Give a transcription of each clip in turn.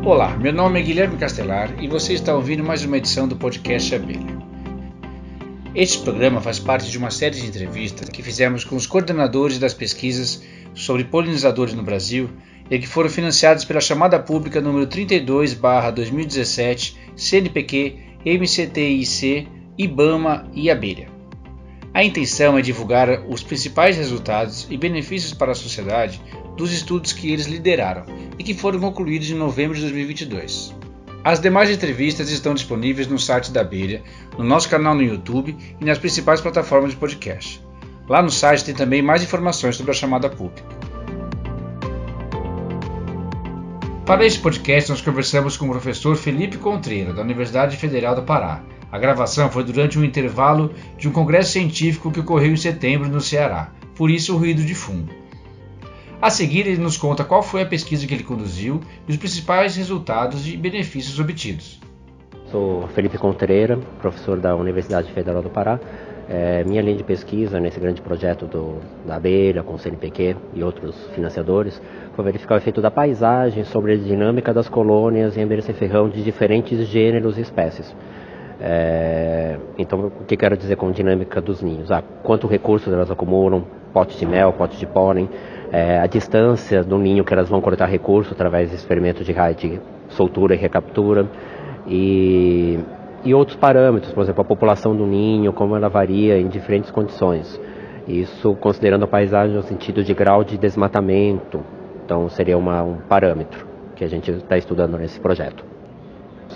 Olá, meu nome é Guilherme Castelar e você está ouvindo mais uma edição do podcast Abelha. Este programa faz parte de uma série de entrevistas que fizemos com os coordenadores das pesquisas sobre polinizadores no Brasil e que foram financiadas pela chamada pública número 32/2017, CNPq, MCTIC, IBAMA e Abelha. A intenção é divulgar os principais resultados e benefícios para a sociedade dos estudos que eles lideraram e que foram concluídos em novembro de 2022. As demais entrevistas estão disponíveis no site da Abelha, no nosso canal no YouTube e nas principais plataformas de podcast. Lá no site tem também mais informações sobre a chamada pública. Para esse podcast, nós conversamos com o professor Felipe Contreira, da Universidade Federal do Pará. A gravação foi durante um intervalo de um congresso científico que ocorreu em setembro no Ceará, por isso o ruído de fundo. A seguir, ele nos conta qual foi a pesquisa que ele conduziu e os principais resultados e benefícios obtidos. Sou Felipe Contreira, professor da Universidade Federal do Pará. Minha linha de pesquisa nesse grande projeto da Abelha, com o CNPq e outros financiadores, foi verificar o efeito da paisagem sobre a dinâmica das colônias em abelha sem ferrão de diferentes gêneros e espécies. Então, o que quero dizer com dinâmica dos ninhos? Quanto recursos elas acumulam, potes de mel, potes de pólen, a distância do ninho que elas vão coletar recursos através de experimentos de raio de soltura e recaptura, e outros parâmetros, por exemplo, a população do ninho, como ela varia em diferentes condições. Isso considerando a paisagem no sentido de grau de desmatamento, então seria um parâmetro que a gente está estudando nesse projeto.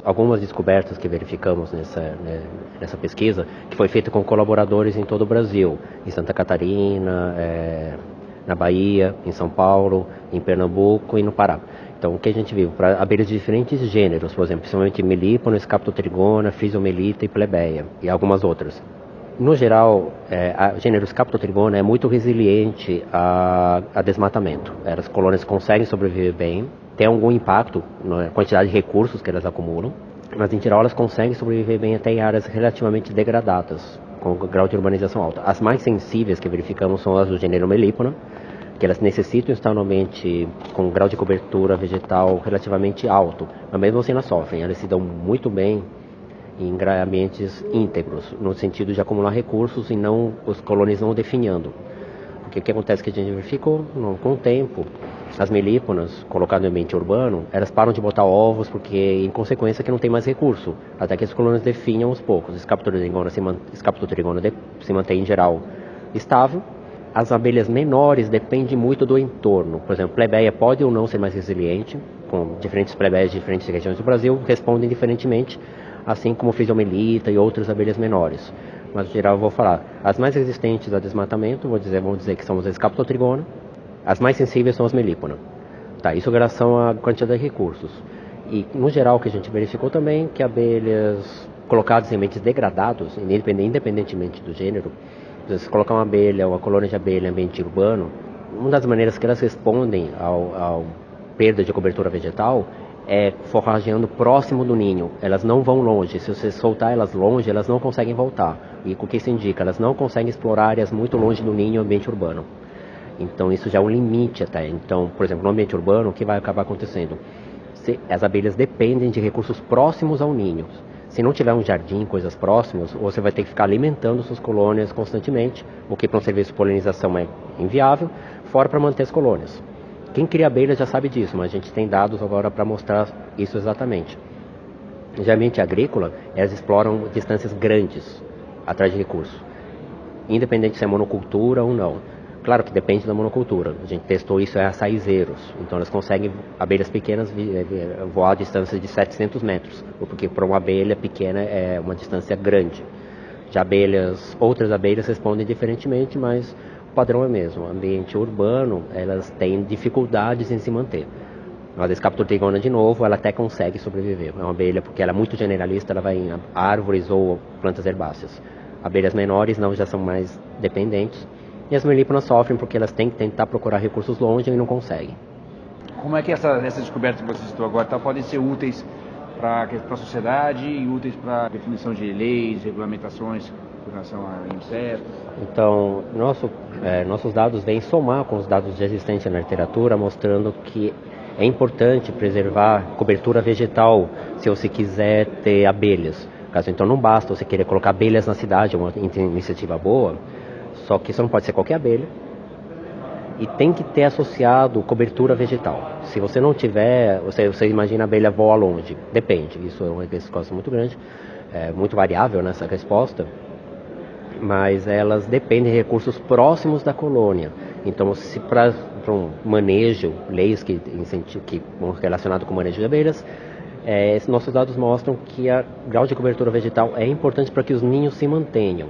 Algumas descobertas que verificamos nessa pesquisa, que foi feita com colaboradores em todo o Brasil, em Santa Catarina, na Bahia, em São Paulo, em Pernambuco e no Pará. Então, o que a gente viu? Para abelhas de diferentes gêneros, por exemplo, principalmente melípono, Scaptotrigona, Frisomelita e Plebeia, e algumas outras. No geral, o gênero Scaptotrigona é muito resiliente a desmatamento. As colônias conseguem sobreviver bem, tem algum impacto na quantidade de recursos que elas acumulam, mas em geral elas conseguem sobreviver bem até em áreas relativamente degradadas, com grau de urbanização alta. As mais sensíveis que verificamos são as do gênero Melípona, que elas necessitam estar no ambiente com grau de cobertura vegetal relativamente alto, mas mesmo assim elas sofrem. Elas se dão muito bem em ambientes íntegros, no sentido de acumular recursos e não os colônias não definhando. Porque o que acontece que a gente verificou, com o tempo, as melíponas, colocadas no ambiente urbano, elas param de botar ovos porque, em consequência, que não tem mais recurso, até que as colônias definham aos poucos. Scaptotrigona se mantém, em geral, estável. As abelhas menores dependem muito do entorno. Por exemplo, plebeia pode ou não ser mais resiliente, com diferentes plebeias de diferentes regiões do Brasil, respondem diferentemente, assim como Frisomelita e outras abelhas menores. Mas, em geral, eu vou falar. As mais resistentes a desmatamento, vamos dizer que são as Scaptotrigona. As mais sensíveis são as melípona. Isso em relação à quantidade de recursos. E, no geral, o que a gente verificou também que abelhas colocadas em ambientes degradados, independentemente do gênero, se colocar uma colônia de abelha em ambiente urbano, uma das maneiras que elas respondem ao perda de cobertura vegetal é forrageando próximo do ninho. Elas não vão longe. Se você soltar elas longe, elas não conseguem voltar. E o que isso indica? Elas não conseguem explorar áreas muito longe do ninho em ambiente urbano. Então isso já é um limite até. Então, por exemplo, no ambiente urbano, o que vai acabar acontecendo? As abelhas dependem de recursos próximos ao ninho. Se não tiver um jardim, coisas próximas, você vai ter que ficar alimentando suas colônias constantemente, o que para um serviço de polinização é inviável, fora para manter as colônias. Quem cria abelhas já sabe disso, mas a gente tem dados agora para mostrar isso exatamente. Geralmente agrícola, elas exploram distâncias grandes atrás de recursos, independente se é monocultura ou não. Claro que depende da monocultura. A gente testou isso em açaizeiros. Então elas conseguem, abelhas pequenas, voar a distância de 700 metros. Porque para uma abelha pequena é uma distância grande. Já outras abelhas respondem diferentemente, mas o padrão é o mesmo. Ambiente urbano, elas têm dificuldades em se manter. A Scaptotrigona, de novo, ela até consegue sobreviver. É uma abelha, porque ela é muito generalista, ela vai em árvores ou plantas herbáceas. Abelhas menores não, já são mais dependentes. E as melíponas sofrem porque elas têm que tentar procurar recursos longe e não conseguem. Como é que essas descobertas que você citou agora podem ser úteis para a sociedade e úteis para a definição de leis, regulamentações com relação a insetos? Então, nossos dados vêm somar com os dados já existentes na literatura, mostrando que É importante preservar cobertura vegetal se você quiser ter abelhas. Então não basta você querer colocar abelhas na cidade, é uma iniciativa boa, só que isso não pode ser qualquer abelha. E tem que ter associado cobertura vegetal. Se você não tiver, você imagina a abelha voa longe. Depende, isso é uma resposta muito grande, muito variável nessa resposta, mas elas dependem de recursos próximos da colônia. Então, se para um manejo, leis que vão relacionadas com o manejo de abelhas, nossos dados mostram que o grau de cobertura vegetal é importante para que os ninhos se mantenham.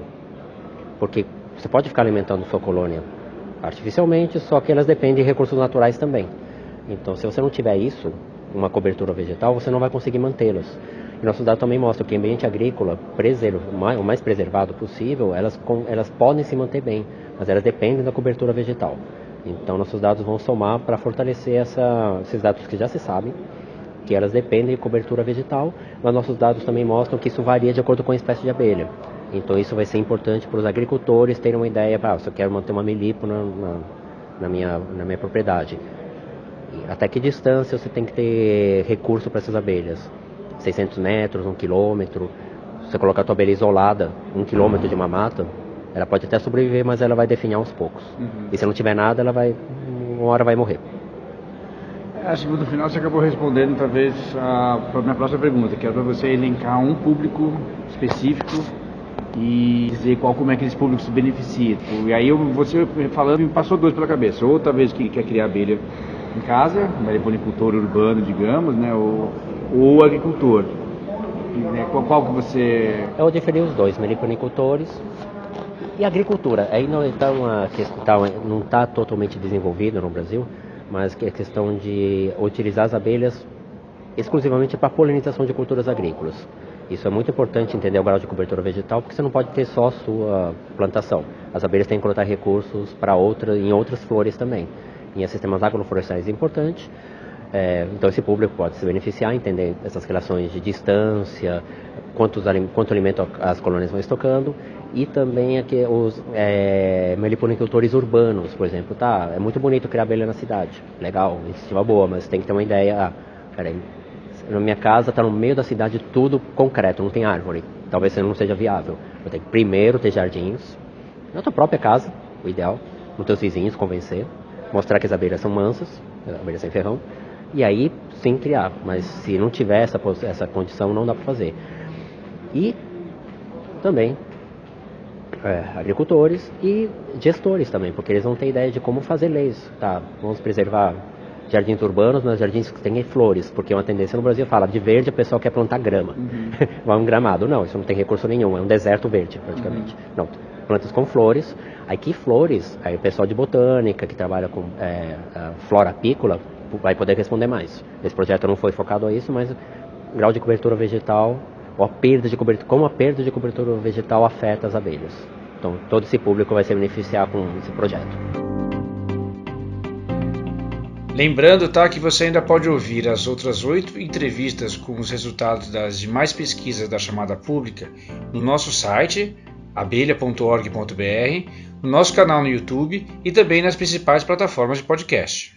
Porque você pode ficar alimentando sua colônia artificialmente, só que elas dependem de recursos naturais também. Então, se você não tiver isso, uma cobertura vegetal, você não vai conseguir mantê-las. E nossos dados também mostram que o ambiente agrícola, o mais preservado possível, elas podem se manter bem, mas elas dependem da cobertura vegetal. Então, nossos dados vão somar para fortalecer esses dados que já se sabem, que elas dependem de cobertura vegetal, mas nossos dados também mostram que isso varia de acordo com a espécie de abelha. Então isso vai ser importante para os agricultores terem uma ideia, se eu quero manter uma melipo na minha propriedade. Até que distância você tem que ter recurso para essas abelhas? 600 metros, 1 quilômetro. Se você colocar a tua abelha isolada, 1 quilômetro de uma mata, ela pode até sobreviver, mas ela vai definhar aos poucos. E se não tiver nada, uma hora vai morrer. Acho que no final você acabou respondendo talvez a minha próxima pergunta, que era para você elencar um público específico e dizer como é que esse público se beneficia. E aí você falando me passou dois pela cabeça, ou talvez que quer criar abelha em casa, meliponicultor urbano, digamos, né, ou agricultor. Né, qual que você... Eu diferi os dois, meliponicultores e agricultura. Aí não está totalmente desenvolvido no Brasil, mas que é questão de utilizar as abelhas exclusivamente para polinização de culturas agrícolas. Isso é muito importante entender o grau de cobertura vegetal, porque você não pode ter só a sua plantação. As abelhas têm que coletar recursos em outras flores também. Em sistemas agroflorestais é importante. Então esse público pode se beneficiar, entender essas relações de distância, quanto alimento as colônias vão estocando, e também aqui os meliponicultores urbanos, por exemplo. É muito bonito criar abelha na cidade, legal, iniciativa boa, mas tem que ter uma ideia, na minha casa está no meio da cidade tudo concreto, não tem árvore, talvez não seja viável. Eu tenho que primeiro ter jardins, na tua própria casa, o ideal, nos teus vizinhos, convencer, mostrar que as abelhas são mansas, abelhas sem ferrão, e aí sim criar, mas se não tiver essa condição não dá para fazer. E também agricultores e gestores também, porque eles vão ter ideia de como fazer leis. Vamos preservar jardins urbanos, mas jardins que tenham flores, porque uma tendência no Brasil fala de verde, a pessoa quer plantar grama. Vai um gramado. Não, isso não tem recurso nenhum, é um deserto verde praticamente. Não, plantas com flores. Aí que flores? Aí o pessoal de botânica, que trabalha com flora apícola, vai poder responder mais. Esse projeto não foi focado a isso, mas o grau de cobertura vegetal, ou como a perda de cobertura vegetal afeta as abelhas. Então todo esse público vai se beneficiar com esse projeto. Lembrando, que você ainda pode ouvir as outras 8 entrevistas com os resultados das demais pesquisas da chamada pública no nosso site, abelha.org.br, no nosso canal no YouTube e também nas principais plataformas de podcast.